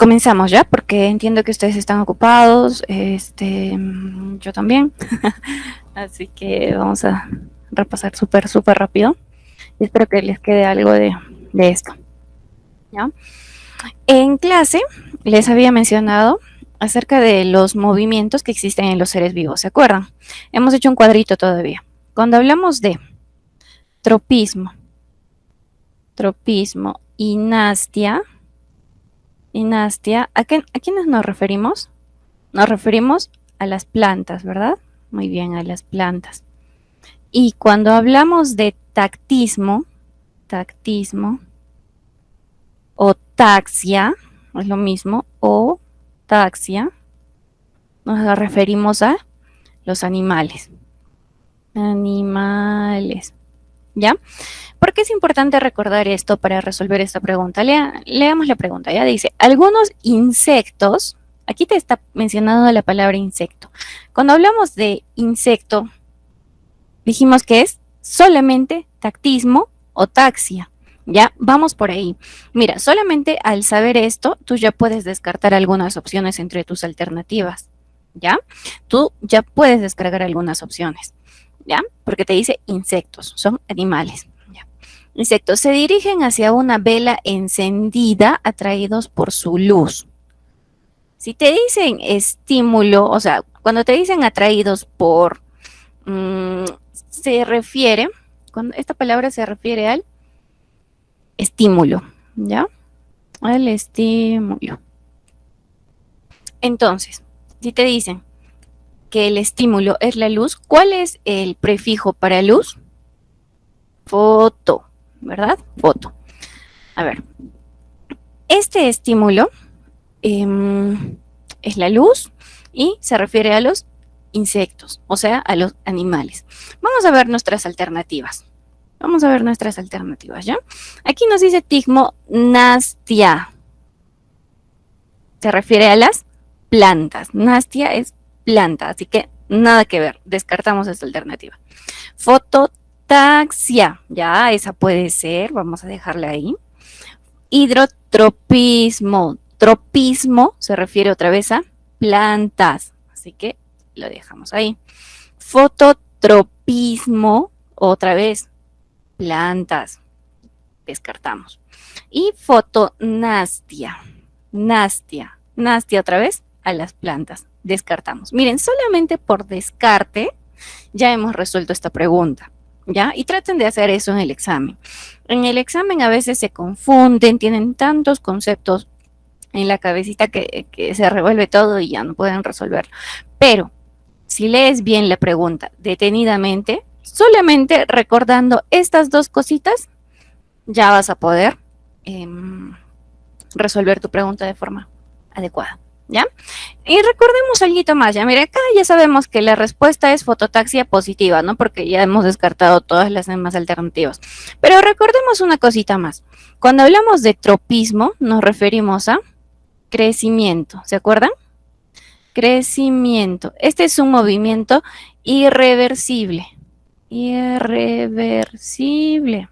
Comenzamos ya, porque entiendo que ustedes están ocupados, yo también. Así que vamos a repasar súper rápido. Y espero que les quede algo de esto. ¿Ya? En clase les había mencionado acerca de los movimientos que existen en los seres vivos, ¿se acuerdan? Hemos hecho un cuadrito todavía. Cuando hablamos de tropismo y nastia, ¿a quiénes nos referimos? Nos referimos a las plantas, ¿verdad? Muy bien, a las plantas. Y cuando hablamos de tactismo o taxia, es lo mismo, o taxia, nos referimos a los animales. Animales, ¿ya? ¿Por qué es importante recordar esto para resolver esta pregunta? Leamos la pregunta, ya dice, algunos insectos, aquí te está mencionando la palabra insecto. Cuando hablamos de insecto, dijimos que es solamente tactismo o taxia. Ya, vamos por ahí. Mira, solamente al saber esto, tú ya puedes descartar algunas opciones entre tus alternativas. ¿Ya? Tú ya puedes descargar algunas opciones. ¿Ya? Porque te dice insectos, son animales. ¿Ya? Insectos se dirigen hacia una vela encendida atraídos por su luz. Si te dicen estímulo, o sea, cuando te dicen atraídos por, se refiere, cuando esta palabra se refiere al estímulo, ¿ya? Al estímulo. Entonces, si te dicen que el estímulo es la luz, ¿cuál es el prefijo para luz? Foto, ¿verdad? Foto. A ver, este estímulo es la luz y se refiere a los insectos, o sea, a los animales. Vamos a ver nuestras alternativas. ¿Ya? Aquí nos dice tigmonastia. Se refiere a las plantas. Nastia es planta, así que nada que ver. Descartamos esta alternativa. Fototaxia. Ya, esa puede ser. Vamos a dejarla ahí. Hidrotropismo. Tropismo se refiere otra vez a plantas. Así que lo dejamos ahí. Fototropismo, otra vez, plantas. Descartamos. Y fotonastia. Nastia otra vez a las plantas. Descartamos. Miren, solamente por descarte ya hemos resuelto esta pregunta. ¿Ya? Y traten de hacer eso en el examen. En el examen a veces se confunden, tienen tantos conceptos en la cabecita que se revuelve todo y ya no pueden resolverlo. Pero si lees bien la pregunta detenidamente, solamente recordando estas dos cositas, ya vas a poder resolver tu pregunta de forma adecuada. ¿Ya? Y recordemos algo más, ya mira, acá ya sabemos que la respuesta es fototaxia positiva, ¿no? Porque ya hemos descartado todas las demás alternativas. Pero recordemos una cosita más. Cuando hablamos de tropismo, nos referimos a crecimiento, ¿se acuerdan? Crecimiento. Este es un movimiento irreversible. Irreversible.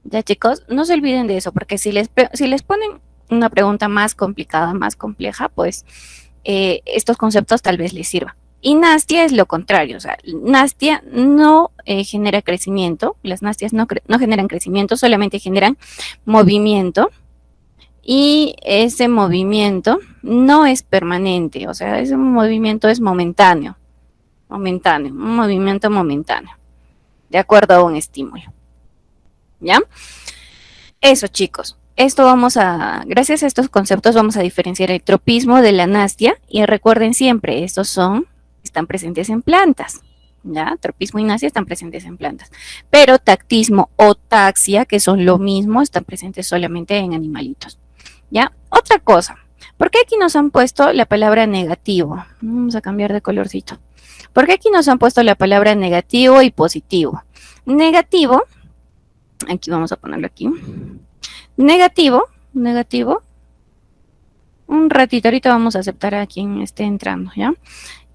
Ya, chicos, no se olviden de eso, porque si les ponen una pregunta más complicada, más compleja, pues estos conceptos tal vez les sirvan. Y nastia es lo contrario, o sea, nastia no genera crecimiento, las nastias no generan crecimiento, solamente generan movimiento, y ese movimiento no es permanente, o sea, ese movimiento es momentáneo, un movimiento momentáneo, de acuerdo a un estímulo. ¿Ya? Eso, chicos. Gracias a estos conceptos vamos a diferenciar el tropismo de la nastia y recuerden siempre, están presentes en plantas, ¿ya? Tropismo y nastia están presentes en plantas, pero tactismo o taxia, que son lo mismo, están presentes solamente en animalitos, ¿ya? Otra cosa, ¿por qué aquí nos han puesto la palabra negativo? Vamos a cambiar de colorcito. ¿Por qué aquí nos han puesto la palabra negativo y positivo? Negativo, aquí vamos a ponerlo aquí. Negativo. Un ratito, ahorita vamos a aceptar a quien esté entrando, ¿ya?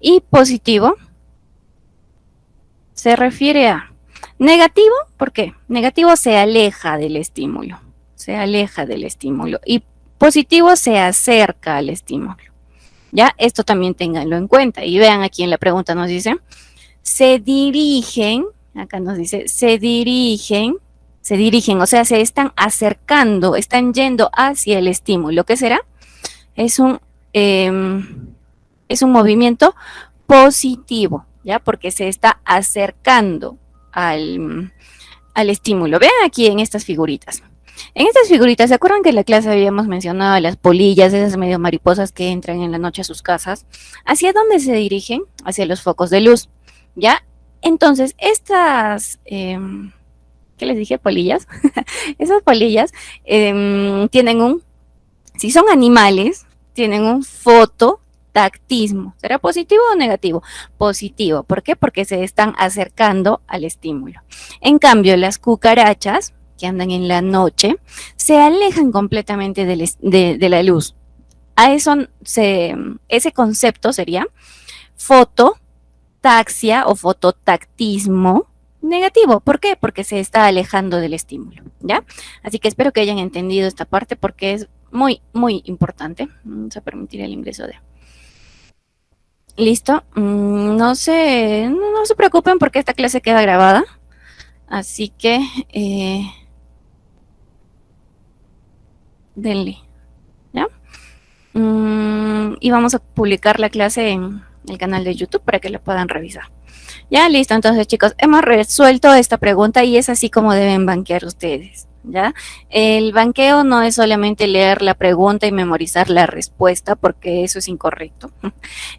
Y positivo se refiere a negativo, ¿por qué? Negativo se aleja del estímulo. Y positivo se acerca al estímulo. ¿Ya? Esto también ténganlo en cuenta. Y vean aquí en la pregunta nos dice, se dirigen, acá nos dice, se dirigen, o sea, se están acercando, están yendo hacia el estímulo. ¿Qué será? Es es un movimiento positivo, ¿ya? Porque se está acercando al estímulo. Vean aquí en estas figuritas. En estas figuritas, ¿se acuerdan que en la clase habíamos mencionado las polillas, esas medio mariposas que entran en la noche a sus casas? ¿Hacia dónde se dirigen? Hacia los focos de luz, ¿ya? Entonces, estas, ¿qué les dije? Polillas. Esas polillas tienen si son animales, tienen un fototactismo. ¿Será positivo o negativo? Positivo. ¿Por qué? Porque se están acercando al estímulo. En cambio, las cucarachas que andan en la noche se alejan completamente de la luz. A eso ese concepto sería fototaxia o fototactismo negativo. ¿Por qué? Porque se está alejando del estímulo, ¿ya? Así que espero que hayan entendido esta parte porque es muy, muy importante. Vamos a permitir el ingreso de... Listo. No se preocupen porque esta clase queda grabada. Así que denle, ¿ya? Y vamos a publicar la clase en el canal de YouTube para que la puedan revisar. Ya, listo. Entonces, chicos, hemos resuelto esta pregunta y es así como deben banquear ustedes, ¿ya? El banqueo no es solamente leer la pregunta y memorizar la respuesta, porque eso es incorrecto.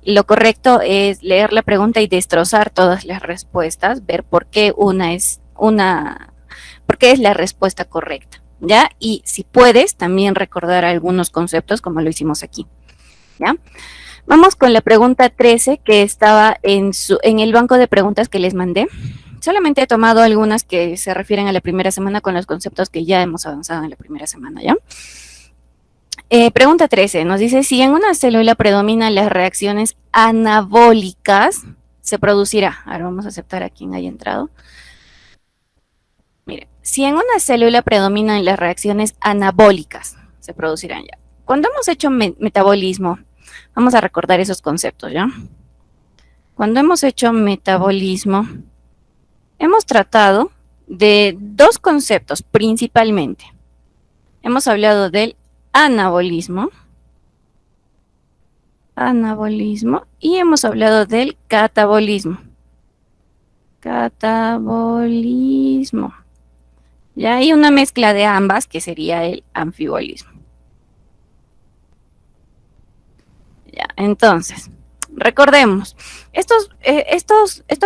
Lo correcto es leer la pregunta y destrozar todas las respuestas, ver por qué por qué es la respuesta correcta, ¿ya? Y si puedes, también recordar algunos conceptos como lo hicimos aquí, ¿ya? Vamos con la pregunta 13 que estaba en el banco de preguntas que les mandé. Solamente he tomado algunas que se refieren a la primera semana con los conceptos que ya hemos avanzado en la primera semana, ¿ya? Pregunta 13 nos dice, si en una célula predominan las reacciones anabólicas, se producirá. Ahora vamos a aceptar a quien haya entrado. Mire, si en una célula predominan las reacciones anabólicas, se producirán ya. Cuando hemos hecho metabolismo, vamos a recordar esos conceptos, ¿ya? Cuando hemos hecho metabolismo, hemos tratado de dos conceptos principalmente. Hemos hablado del anabolismo, y hemos hablado del catabolismo. Ya hay una mezcla de ambas que sería el anfibolismo. Ya, entonces, recordemos, estos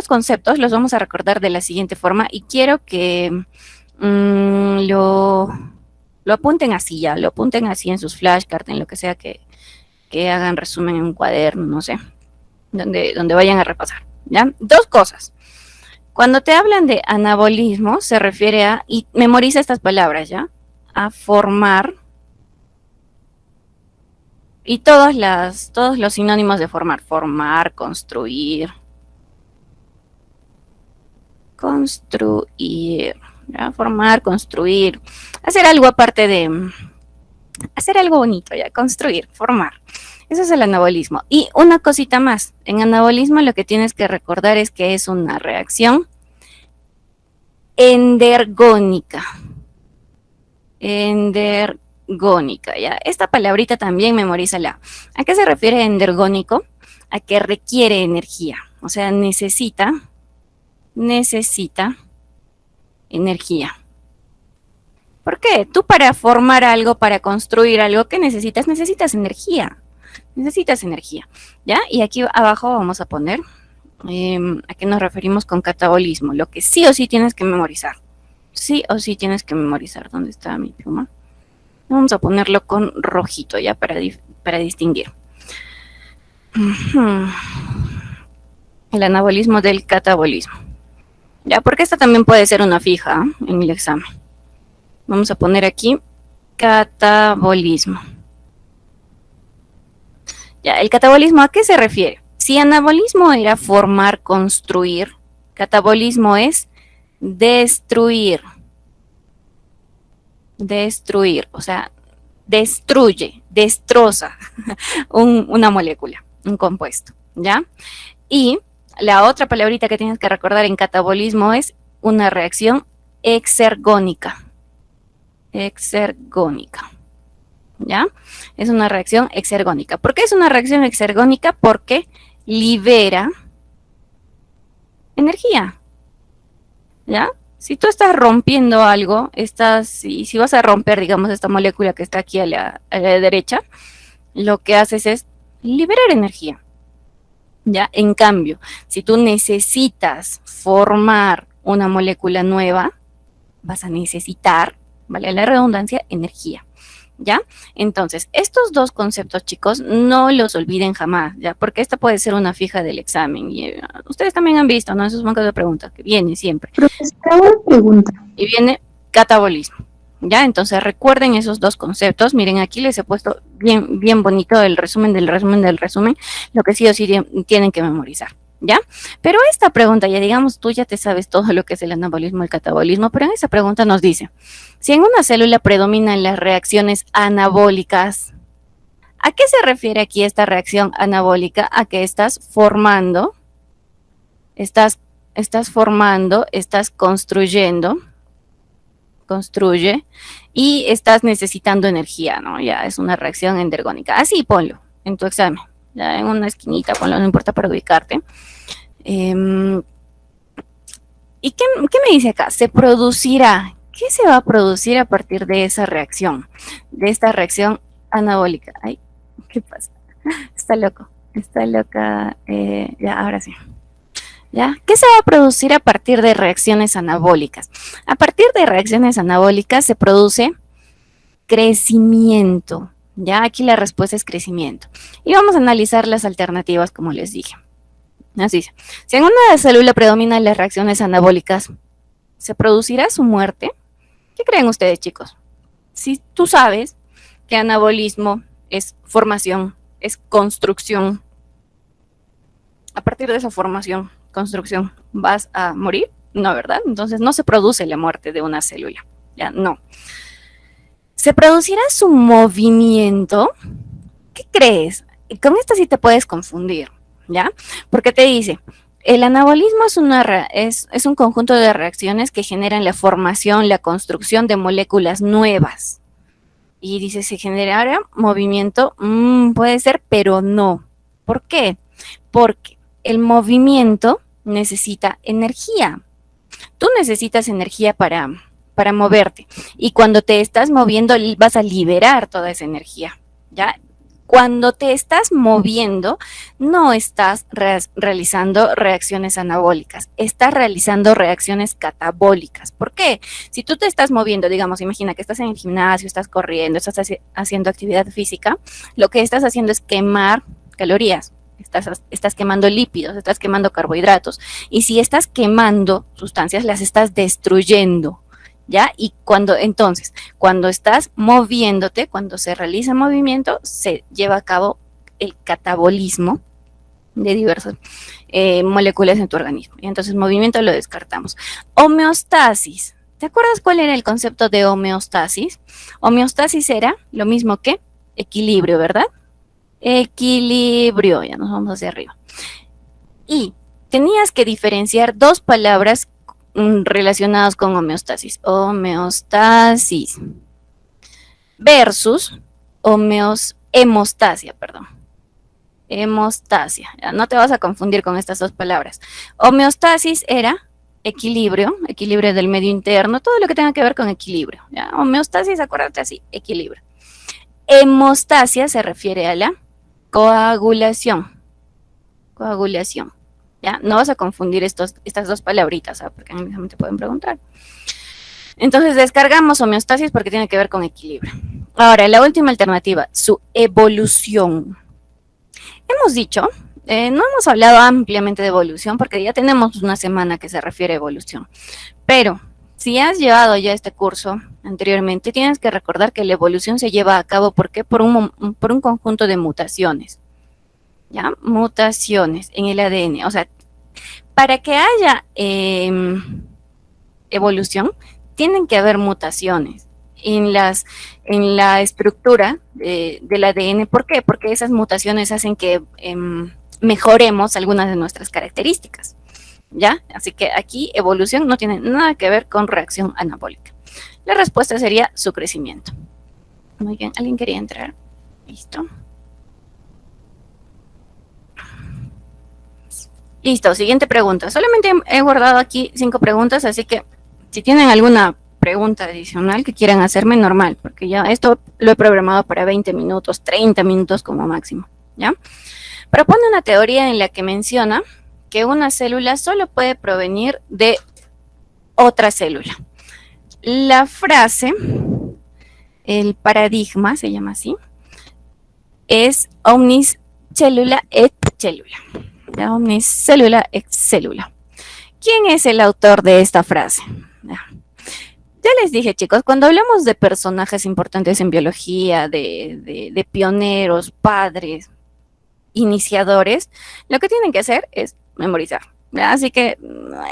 conceptos los vamos a recordar de la siguiente forma y quiero que lo apunten así ya, lo apunten así en sus flashcards, en lo que sea que hagan resumen en un cuaderno, no sé, donde vayan a repasar, ¿ya? Dos cosas. Cuando te hablan de anabolismo, se refiere a, y memoriza estas palabras, ¿ya? A formar, y todos los sinónimos de formar, construir, ¿ya? Formar, construir, hacer algo aparte de, hacer algo bonito, ¿ya? Construir, formar. Eso es el anabolismo. Y una cosita más, en anabolismo lo que tienes que recordar es que es una reacción endergónica. Endergónica, ¿ya? Esta palabrita también memorízala. ¿A qué se refiere endergónico? A que requiere energía, o sea, necesita energía. ¿Por qué? Tú para formar algo, para construir algo, ¿qué necesitas? Necesitas energía. ¿Ya? Y aquí abajo vamos a poner a qué nos referimos con catabolismo, lo que sí o sí tienes que memorizar. Sí o sí tienes que memorizar. ¿Dónde está mi pluma? Vamos a ponerlo con rojito ya para distinguir. El anabolismo del catabolismo. Ya, porque esta también puede ser una fija en el examen. Vamos a poner aquí catabolismo. Ya, el catabolismo, ¿a qué se refiere? Si anabolismo era formar, construir, catabolismo es destruir, o sea, destroza una molécula, un compuesto, ¿ya? Y la otra palabrita que tienes que recordar en catabolismo es una reacción exergónica. Exergónica, ¿ya? Es una reacción exergónica. ¿Por qué es una reacción exergónica? Porque libera energía, ¿ya? Si tú estás rompiendo algo, si vas a romper, digamos, esta molécula que está aquí a la derecha, lo que haces es liberar energía, ¿ya? En cambio, si tú necesitas formar una molécula nueva, vas a necesitar, vale la redundancia, energía, ¿ya? Entonces, estos dos conceptos, chicos, no los olviden jamás, ¿ya? Porque esta puede ser una fija del examen. Y ustedes también han visto, ¿no? Esos bancos de preguntas que viene siempre. Profesora, una pregunta. Y viene catabolismo, ¿ya? Entonces, recuerden esos dos conceptos. Miren, aquí les he puesto bien, bien bonito el resumen del resumen del resumen, lo que sí o sí tienen que memorizar, ¿ya? Pero esta pregunta, ya digamos, tú ya te sabes todo lo que es el anabolismo y el catabolismo, pero en esa pregunta nos dice, si en una célula predominan las reacciones anabólicas, ¿a qué se refiere aquí esta reacción anabólica? A que estás construyendo, construye, y estás necesitando energía, ¿no? Ya es una reacción endergónica. Así ponlo en tu examen, ya en una esquinita, ponlo, no importa para ubicarte. ¿Y qué me dice acá? Se producirá. ¿Qué se va a producir a partir de esa reacción? De esta reacción anabólica. Ay, ¿qué pasa? Está loco. Está loca. Ya, ahora sí. ¿Ya? ¿Qué se va a producir a partir de reacciones anabólicas? A partir de reacciones anabólicas se produce crecimiento. Ya, aquí la respuesta es crecimiento. Y vamos a analizar las alternativas, como les dije. Así es. Si en una célula predominan las reacciones anabólicas, ¿se producirá su muerte? ¿Qué creen ustedes, chicos? Si tú sabes que anabolismo es formación, es construcción, a partir de esa formación, construcción, ¿vas a morir? No, ¿verdad? Entonces no se produce la muerte de una célula. Ya, no. ¿Se producirá su movimiento? ¿Qué crees? Con esto sí te puedes confundir, ¿ya? Porque te dice, el anabolismo es un conjunto de reacciones que generan la formación, la construcción de moléculas nuevas. Y dice, ¿se generará movimiento? Puede ser, pero no. ¿Por qué? Porque el movimiento necesita energía. Tú necesitas energía para moverte. Y cuando te estás moviendo, vas a liberar toda esa energía, ¿ya? Cuando te estás moviendo, no estás realizando reacciones anabólicas, estás realizando reacciones catabólicas. ¿Por qué? Si tú te estás moviendo, digamos, imagina que estás en el gimnasio, estás corriendo, estás haciendo actividad física, lo que estás haciendo es quemar calorías. Estás quemando lípidos, estás quemando carbohidratos. Y si estás quemando sustancias, las estás destruyendo. ¿Ya? Y cuando estás moviéndote, cuando se realiza movimiento, se lleva a cabo el catabolismo de diversas moléculas en tu organismo. Y entonces movimiento lo descartamos. Homeostasis. ¿Te acuerdas cuál era el concepto de homeostasis? Homeostasis era lo mismo que equilibrio, ¿verdad? Equilibrio, ya nos vamos hacia arriba. Y tenías que diferenciar dos palabras relacionados con homeostasis. Homeostasis versus hemostasia, perdón. Hemostasia. Ya, no te vas a confundir con estas dos palabras. Homeostasis era equilibrio del medio interno, todo lo que tenga que ver con equilibrio. ¿Ya? Homeostasis, acuérdate así, equilibrio. Hemostasia se refiere a la coagulación. Coagulación. ¿Ya? No vas a confundir estas dos palabritas, ¿sabes? Porque a mí te pueden preguntar. Entonces descargamos homeostasis porque tiene que ver con equilibrio. Ahora, la última alternativa, su evolución. Hemos dicho, no hemos hablado ampliamente de evolución porque ya tenemos una semana que se refiere a evolución, pero si has llevado ya este curso anteriormente, tienes que recordar que la evolución se lleva a cabo por un conjunto de mutaciones. ¿Ya? Mutaciones en el ADN. O sea, para que haya evolución, tienen que haber mutaciones en la estructura del ADN. ¿Por qué? Porque esas mutaciones hacen que mejoremos algunas de nuestras características, ¿ya? Así que aquí evolución no tiene nada que ver con reacción anabólica. La respuesta sería su crecimiento. Muy bien, ¿alguien quería entrar? Listo. Listo, siguiente pregunta. Solamente he guardado aquí 5 preguntas, así que si tienen alguna pregunta adicional que quieran hacerme, normal, porque ya esto lo he programado para 20 minutos, 30 minutos como máximo, ¿ya? Propone una teoría en la que menciona que una célula solo puede provenir de otra célula. La frase, el paradigma, se llama así, es omnis cellula et cellula. Omnis cellula et cellula. ¿Quién es el autor de esta frase? Ya les dije, chicos, cuando hablamos de personajes importantes en biología, de pioneros, padres, iniciadores, lo que tienen que hacer es memorizar. Así que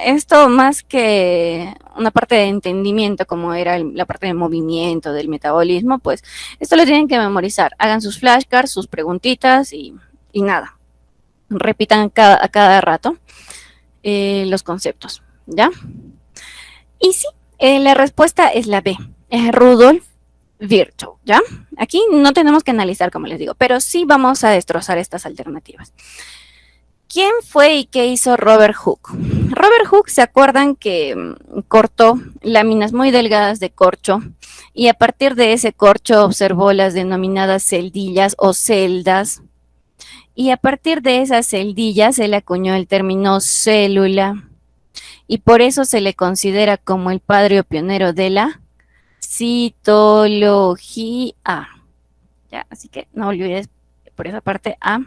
esto más que una parte de entendimiento como era la parte de movimiento, del metabolismo, pues esto lo tienen que memorizar. Hagan sus flashcards, sus preguntitas y nada. Repitan a cada rato los conceptos, ¿ya? Y sí, la respuesta es la B, es Rudolf Virchow, ¿ya? Aquí no tenemos que analizar, como les digo, pero sí vamos a destrozar estas alternativas. ¿Quién fue y qué hizo Robert Hooke? Robert Hooke, ¿se acuerdan que cortó láminas muy delgadas de corcho y a partir de ese corcho observó las denominadas celdillas o celdas? Y a partir de esas celdillas él acuñó el término célula y por eso se le considera como el padre o pionero de la citología. ¿Ya? Así que no olvides por esa parte a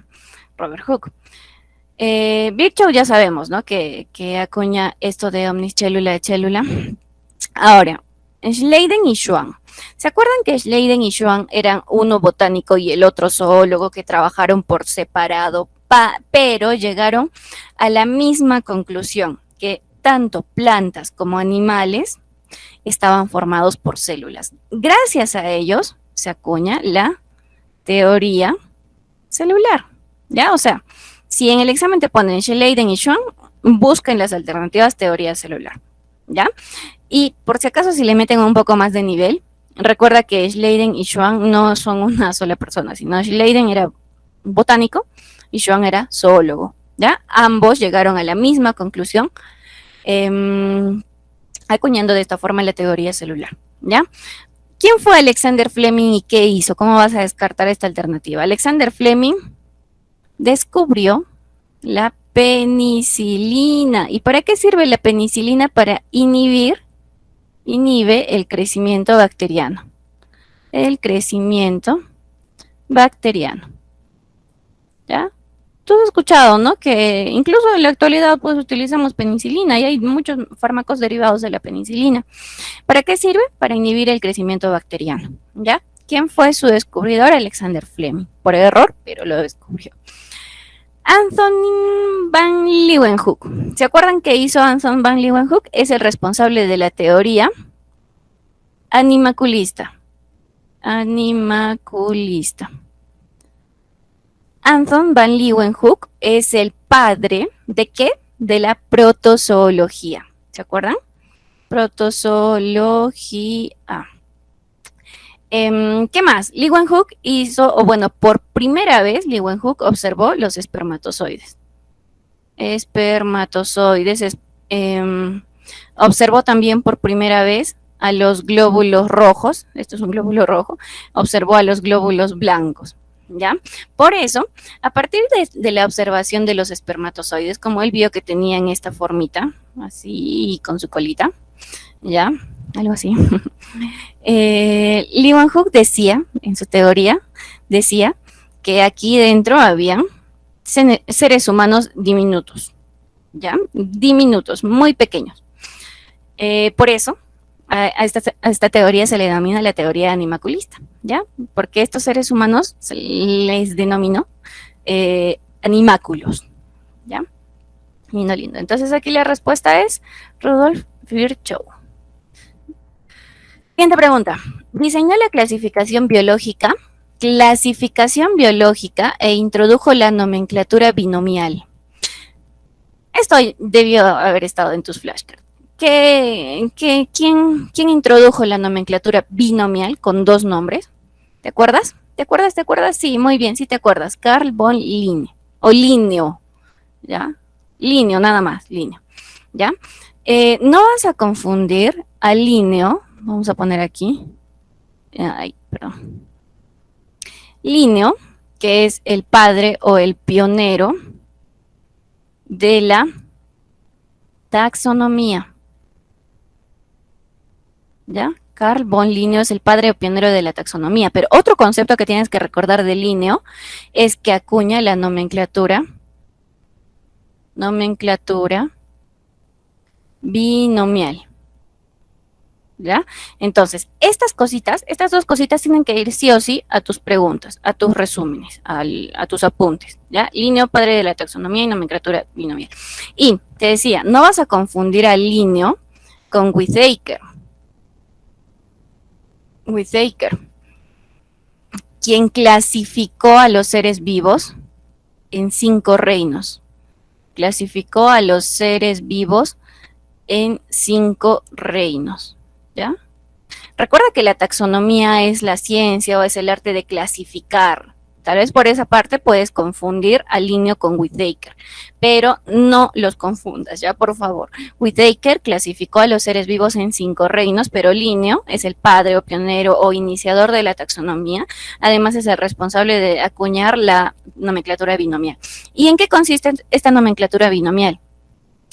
Robert Hooke. Virchow ya sabemos, ¿no? Que acuña esto de omnis cellula et cellula. Ahora, Schleiden y Schwann. ¿Se acuerdan que Schleiden y Schwann eran uno botánico y el otro zoólogo que trabajaron por separado, pero llegaron a la misma conclusión, que tanto plantas como animales estaban formados por células? Gracias a ellos se acuña la teoría celular, ¿ya? O sea, si en el examen te ponen Schleiden y Schwann, busquen las alternativas teoría celular, ¿ya? Y por si acaso, si le meten un poco más de nivel, recuerda que Schleiden y Schwann no son una sola persona, sino Schleiden era botánico y Schwann era zoólogo, ¿ya? Ambos llegaron a la misma conclusión, acuñando de esta forma la teoría celular, ¿ya? ¿Quién fue Alexander Fleming y qué hizo? ¿Cómo vas a descartar esta alternativa? Alexander Fleming descubrió la penicilina. ¿Y para qué sirve la penicilina? Para inhibe el crecimiento bacteriano. El crecimiento bacteriano. ¿Ya? Tú has escuchado, ¿no? Que incluso en la actualidad pues utilizamos penicilina y hay muchos fármacos derivados de la penicilina. ¿Para qué sirve? Para inhibir el crecimiento bacteriano, ¿ya? ¿Quién fue su descubridor? Alexander Fleming. Por error, pero lo descubrió. Anthony van Leeuwenhoek. ¿Se acuerdan qué hizo Anthony van Leeuwenhoek? Es el responsable de la teoría animaculista. Animaculista. Anthony van Leeuwenhoek es el padre ¿de qué? De la protozoología. ¿Se acuerdan? Protozoología. ¿Qué más? Leeuwenhoek hizo, o bueno, por primera vez Leeuwenhoek observó los espermatozoides. Observó también por primera vez a los glóbulos rojos. Esto es un glóbulo rojo. Observó a los glóbulos blancos. ¿Ya? Por eso, a partir de la observación de los espermatozoides, como él vio que tenían esta formita, así con su colita, ¿ya? Algo así. Leeuwenhoek decía, en su teoría, decía que aquí dentro había seres humanos diminutos, ¿ya? Diminutos, muy pequeños. Por eso, a esta teoría se le denomina la teoría animaculista, ¿ya? Porque estos seres humanos se les denominó animáculos, ¿ya? Lindo, lindo. Entonces aquí la respuesta es Rudolf Virchow. Siguiente pregunta. Diseñó la clasificación biológica e introdujo la nomenclatura binomial. Esto debió haber estado en tus flashcards. ¿Quién introdujo la nomenclatura binomial con dos nombres? ¿Te acuerdas? ¿Te acuerdas? ¿Te acuerdas? Sí, muy bien, sí te acuerdas. Carl von Linné. O Linneo, ¿ya? Linneo, nada más, Linneo, ¿ya? No vas a confundir a Linneo, vamos a poner aquí, ay, perdón. Linneo, que es el padre o el pionero de la taxonomía, ¿ya? Carl von Linneo es el padre o pionero de la taxonomía, pero otro concepto que tienes que recordar de Linneo es que acuña la nomenclatura binomial, ¿ya? Entonces, estas dos cositas tienen que ir sí o sí a tus preguntas, a tus resúmenes, a tus apuntes, ¿ya? Linneo, padre de la taxonomía y nomenclatura binomial. Y te decía, no vas a confundir a Linneo con Whittaker. Quien clasificó a los seres vivos en 5 reinos. Clasificó a los seres vivos en 5 reinos, ¿ya? Recuerda que la taxonomía es la ciencia o es el arte de clasificar. Tal vez por esa parte puedes confundir a Linneo con Whittaker, pero no los confundas, ya por favor. Whittaker clasificó a los seres vivos en 5 reinos, pero Linneo es el padre o pionero o iniciador de la taxonomía. Además es el responsable de acuñar la nomenclatura binomial. ¿Y en qué consiste esta nomenclatura binomial?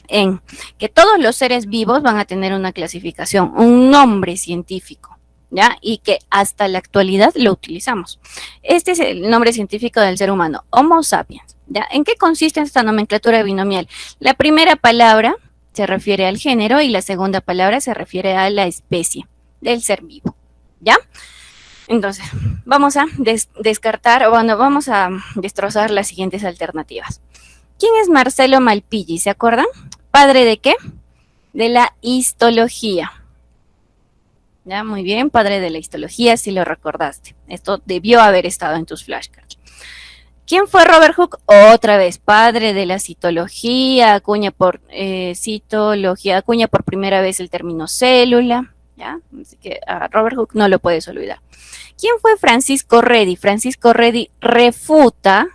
En que todos los seres vivos van a tener una clasificación, un nombre científico, ¿ya? Y que hasta la actualidad lo utilizamos. Este es el nombre científico del ser humano, Homo sapiens, ¿ya? ¿En qué consiste esta nomenclatura binomial? La primera palabra se refiere al género y la segunda palabra se refiere a la especie del ser vivo, ¿ya? Entonces, vamos a descartar, bueno, vamos a destrozar las siguientes alternativas. ¿Quién es Marcelo Malpighi? ¿Se acuerdan? ¿Padre de qué? De la histología. Ya, muy bien, padre de la histología, si lo recordaste. Esto debió haber estado en tus flashcards. ¿Quién fue Robert Hooke? Otra vez, padre de la citología, acuña por primera vez el término célula. ¿Ya? Así que a Robert Hooke no lo puedes olvidar. ¿Quién fue Francisco Redi? Francisco Redi refuta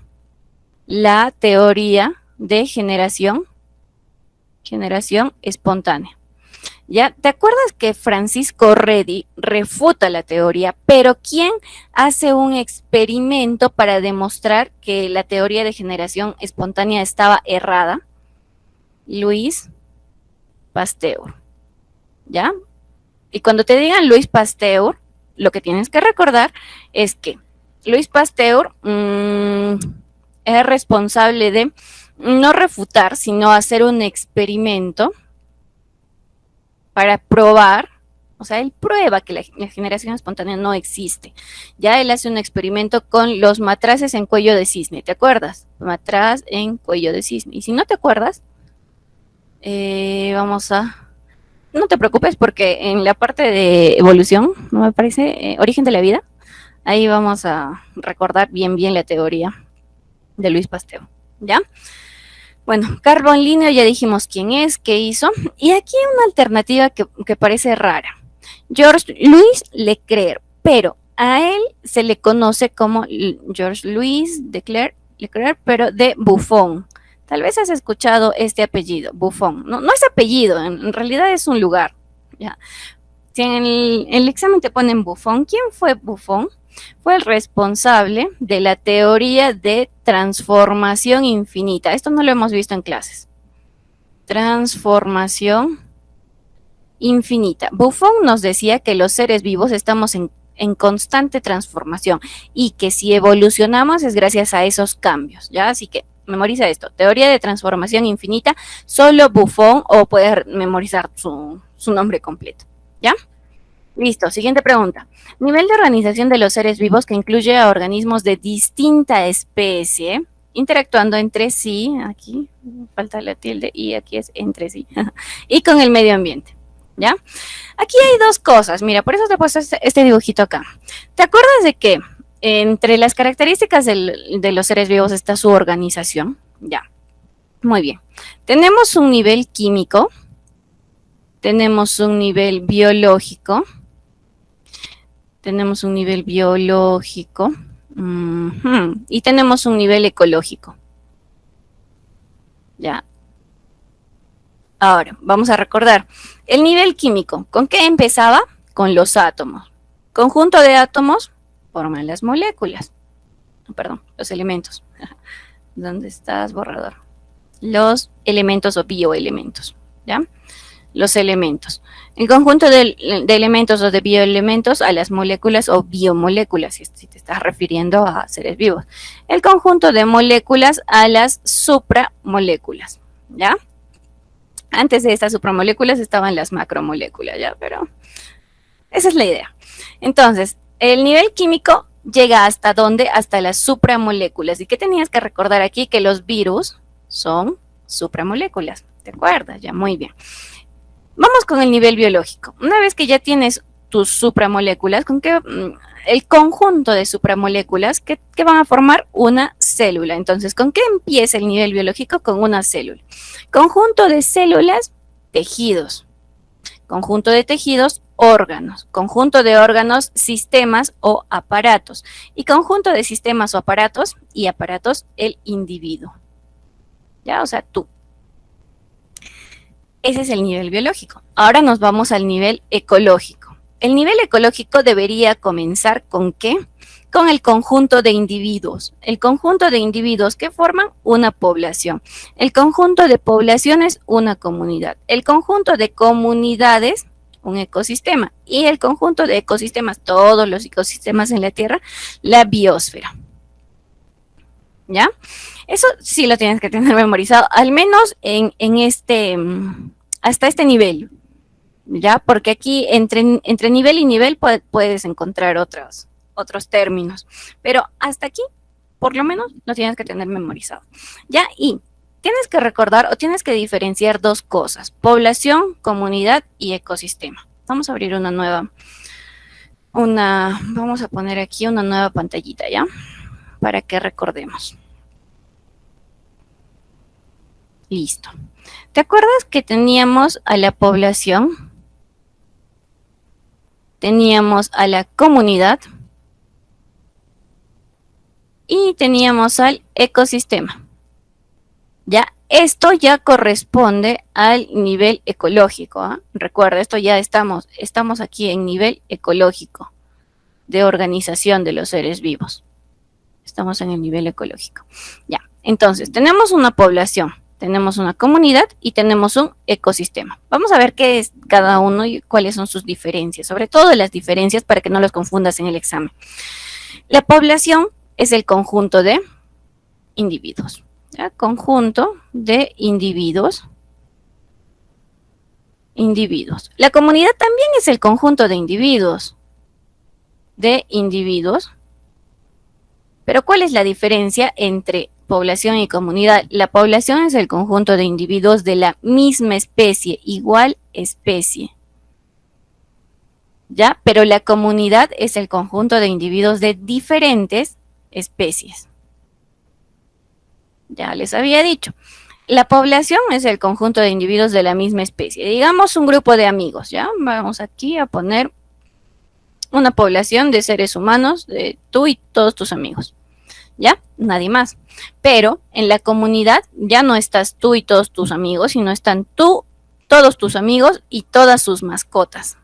la teoría de generación espontánea. ¿Ya? ¿Te acuerdas que Francisco Redi refuta la teoría, pero quién hace un experimento para demostrar que la teoría de generación espontánea estaba errada? Luis Pasteur. ¿Ya? Y cuando te digan Luis Pasteur, lo que tienes que recordar es que Luis Pasteur es responsable de no refutar, sino hacer un experimento para probar, o sea, él prueba que la generación espontánea no existe. Ya él hace un experimento con los matraces en cuello de cisne, ¿te acuerdas? Matraz en cuello de cisne. Y si no te acuerdas, no te preocupes porque en la parte de evolución, no me parece, origen de la vida, ahí vamos a recordar bien la teoría de Luis Pasteur, ¿ya? Bueno, Carl von Linneo ya dijimos quién es, qué hizo. Y aquí hay una alternativa que parece rara. Georges Louis Leclerc, pero a él se le conoce como Georges Louis Leclerc, pero de Buffon. Tal vez has escuchado este apellido, Buffon. No es apellido, en realidad es un lugar. ¿Ya? Si en el examen te ponen Buffon, ¿quién fue Buffon? Fue el responsable de la teoría de transformación infinita. Esto no lo hemos visto en clases. Transformación infinita. Buffon nos decía que los seres vivos estamos en constante transformación y que si evolucionamos es gracias a esos cambios, ¿ya? Así que memoriza esto. Teoría de transformación infinita, solo Buffon, o puedes memorizar su nombre completo, ¿ya? Listo, siguiente pregunta. Nivel de organización de los seres vivos que incluye a organismos de distinta especie interactuando entre sí, aquí falta la tilde y aquí es entre sí, y con el medio ambiente. ¿Ya? Aquí hay dos cosas. Mira, por eso te he puesto este dibujito acá. ¿Te acuerdas de que entre las características de los seres vivos está su organización? Ya, muy bien. Tenemos un nivel químico, tenemos un nivel biológico, tenemos un nivel biológico y tenemos un nivel ecológico. Ya. Ahora, vamos a recordar. El nivel químico, ¿con qué empezaba? Con los átomos. Conjunto de átomos forman las moléculas. Perdón, los elementos. ¿Dónde estás, borrador? Los elementos o bioelementos, ¿ya? Los elementos. El conjunto de elementos o de bioelementos a las moléculas o biomoléculas, si te estás refiriendo a seres vivos. El conjunto de moléculas a las supramoléculas, ¿ya? Antes de estas supramoléculas estaban las macromoléculas, ¿ya? Pero esa es la idea. Entonces, el nivel químico llega hasta dónde? Hasta las supramoléculas. ¿Y qué tenías que recordar aquí? Que los virus son supramoléculas. ¿Te acuerdas? Ya, muy bien. Vamos con el nivel biológico. Una vez que ya tienes tus supramoléculas, ¿con qué? El conjunto de supramoléculas que van a formar una célula. Entonces, ¿con qué empieza el nivel biológico? Con una célula. Conjunto de células, tejidos. Conjunto de tejidos, órganos. Conjunto de órganos, sistemas o aparatos. Y conjunto de sistemas o aparatos y aparatos, el individuo. ¿Ya? O sea, tú. Ese es el nivel biológico. Ahora nos vamos al nivel ecológico. El nivel ecológico debería comenzar ¿con qué? Con el conjunto de individuos. El conjunto de individuos que forman una población. El conjunto de poblaciones, una comunidad. El conjunto de comunidades, un ecosistema. Y el conjunto de ecosistemas, todos los ecosistemas en la Tierra, la biosfera. ¿Ya? Eso sí lo tienes que tener memorizado, al menos en hasta este nivel, ¿ya? Porque aquí entre nivel y nivel puedes encontrar otros términos, pero hasta aquí, por lo menos, lo tienes que tener memorizado, ¿ya? Y tienes que recordar o tienes que diferenciar dos cosas, población, comunidad y ecosistema. Vamos a abrir vamos a poner aquí una nueva pantallita, ¿ya? Para que recordemos. Listo. ¿Te acuerdas que teníamos a la población? Teníamos a la comunidad y teníamos al ecosistema. Ya, esto ya corresponde al nivel ecológico, ¿eh? Recuerda, esto ya estamos aquí en nivel ecológico de organización de los seres vivos. Estamos en el nivel ecológico. Ya, entonces tenemos una población, tenemos una comunidad y tenemos un ecosistema. Vamos a ver qué es cada uno y cuáles son sus diferencias, sobre todo las diferencias para que no los confundas en el examen. La población es el conjunto de individuos, ¿ya? Conjunto de individuos. La comunidad también es el conjunto de individuos. Pero ¿cuál es la diferencia entre población y comunidad? La población es el conjunto de individuos de la misma especie, igual especie. ¿Ya? Pero la comunidad es el conjunto de individuos de diferentes especies. Ya les había dicho. La población es el conjunto de individuos de la misma especie. Digamos un grupo de amigos, ¿ya? Vamos aquí a poner una población de seres humanos, de tú y todos tus amigos. ¿Ya? Nadie más. Pero en la comunidad ya no estás tú y todos tus amigos, sino están tú, todos tus amigos y todas sus mascotas.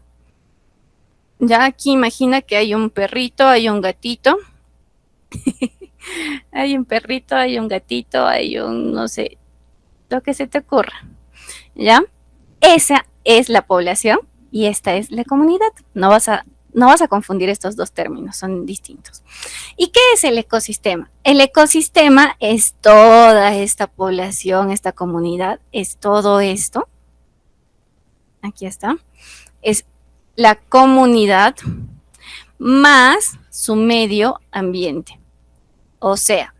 Ya aquí imagina que hay un perrito, hay un gatito. Hay un perrito, hay un gatito, hay un, no sé, lo que se te ocurra. ¿Ya? Esa es la población y esta es la comunidad. No vas a confundir estos dos términos, son distintos. ¿Y qué es el ecosistema? El ecosistema es toda esta población, esta comunidad, es todo esto. Aquí está. Es la comunidad más su medio ambiente. O sea,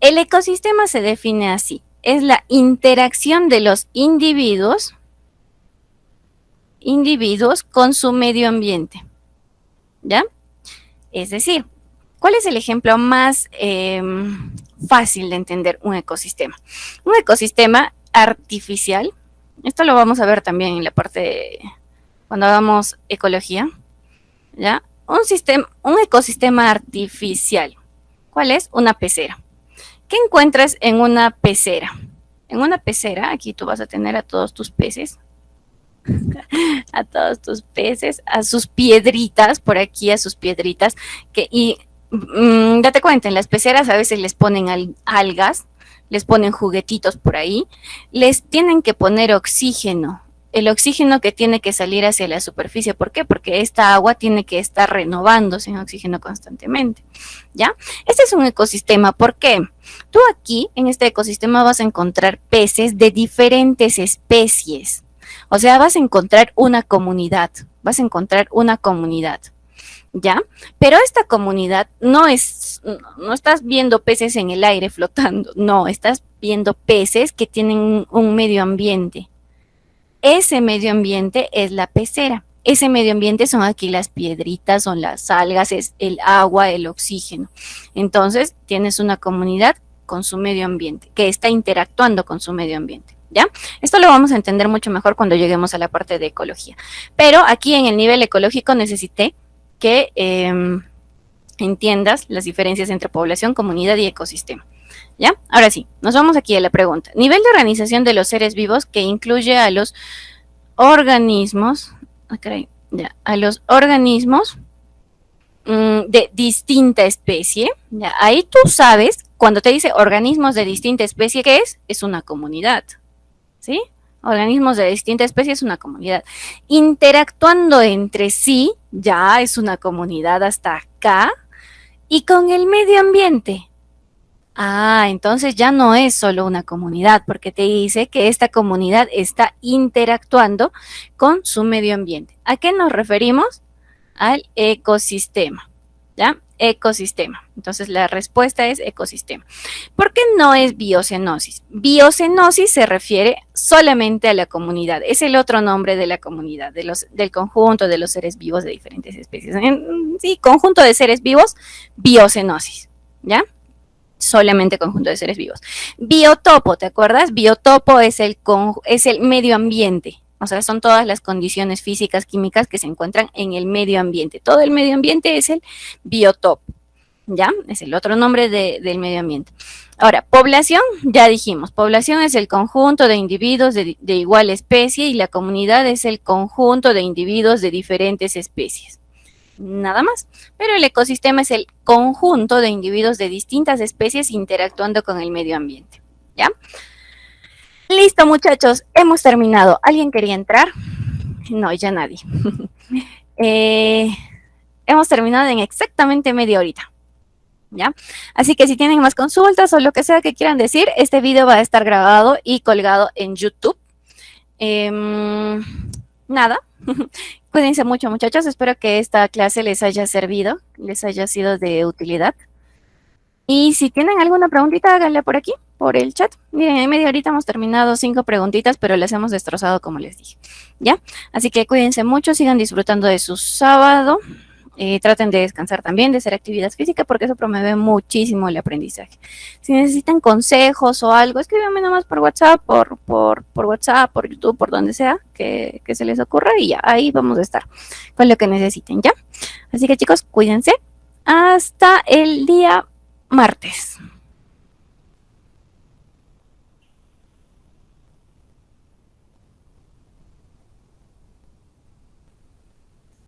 el ecosistema se define así. Es la interacción de los individuos individuos con su medio ambiente, ¿ya? Es decir, ¿cuál es el ejemplo más fácil de entender un ecosistema? Un ecosistema artificial, esto lo vamos a ver también en la parte cuando hagamos ecología, ¿ya? Un ecosistema artificial. ¿Cuál es? Una pecera. ¿Qué encuentras en una pecera? En una pecera, aquí tú vas a tener a todos tus peces, a sus piedritas, por aquí a sus piedritas, date cuenta, en las peceras a veces les ponen algas, les ponen juguetitos por ahí, les tienen que poner oxígeno, el oxígeno que tiene que salir hacia la superficie. ¿Por qué? Porque esta agua tiene que estar renovándose en oxígeno constantemente, ¿ya? Este es un ecosistema. ¿Por qué? Tú aquí, en este ecosistema, vas a encontrar peces de diferentes especies. O sea, vas a encontrar una comunidad, ¿ya? Pero esta comunidad no estás viendo peces en el aire flotando, no, estás viendo peces que tienen un medio ambiente. Ese medio ambiente es la pecera. Ese medio ambiente son aquí las piedritas, son las algas, es el agua, el oxígeno. Entonces, tienes una comunidad con su medio ambiente, que está interactuando con su medio ambiente, ¿ya? Esto lo vamos a entender mucho mejor cuando lleguemos a la parte de ecología. Pero aquí en el nivel ecológico necesité que entiendas las diferencias entre población, comunidad y ecosistema. ¿Ya? Ahora sí, nos vamos aquí a la pregunta. Nivel de organización de los seres vivos que incluye a los organismos, a los organismos de distinta especie. ¿Ya? Ahí tú sabes, cuando te dice organismos de distinta especie, ¿qué es? Es una comunidad, ¿sí? Organismos de distinta especie es una comunidad. Interactuando entre sí, ya es una comunidad hasta acá. Y con el medio ambiente. Entonces ya no es solo una comunidad, porque te dice que esta comunidad está interactuando con su medio ambiente. ¿A qué nos referimos? Al ecosistema, ¿ya? Ecosistema. Entonces la respuesta es ecosistema. ¿Por qué no es biocenosis? Biocenosis se refiere solamente a la comunidad. Es el otro nombre de la comunidad, del conjunto de los seres vivos de diferentes especies. Sí, conjunto de seres vivos, biocenosis, ¿ya? Solamente conjunto de seres vivos. Biotopo, ¿te acuerdas? Biotopo es el medio ambiente. O sea, son todas las condiciones físicas, químicas que se encuentran en el medio ambiente. Todo el medio ambiente es el biotopo, ¿ya? Es el otro nombre del medio ambiente. Ahora, población, ya dijimos, población es el conjunto de individuos de igual especie y la comunidad es el conjunto de individuos de diferentes especies. Nada más. Pero el ecosistema es el conjunto de individuos de distintas especies interactuando con el medio ambiente, ¿ya? Listo, muchachos, hemos terminado. ¿Alguien quería entrar? No, ya nadie. Hemos terminado en exactamente media horita, ¿ya? Así que si tienen más consultas o lo que sea que quieran decir, este video va a estar grabado y colgado en YouTube. Nada. Cuídense mucho, muchachos. Espero que esta clase les haya servido, les haya sido de utilidad. Y si tienen alguna preguntita, háganla por aquí, por el chat. Miren, en media horita hemos terminado 5 preguntitas, pero las hemos destrozado como les dije, ¿ya? Así que cuídense mucho, sigan disfrutando de su sábado. Traten de descansar también, de hacer actividad física, porque eso promueve muchísimo el aprendizaje. Si necesitan consejos o algo, escríbanme nomás por WhatsApp, por WhatsApp, por YouTube, por donde sea que se les ocurra y ya, ahí vamos a estar con lo que necesiten, ¿ya? Así que chicos, cuídense. Hasta el día martes.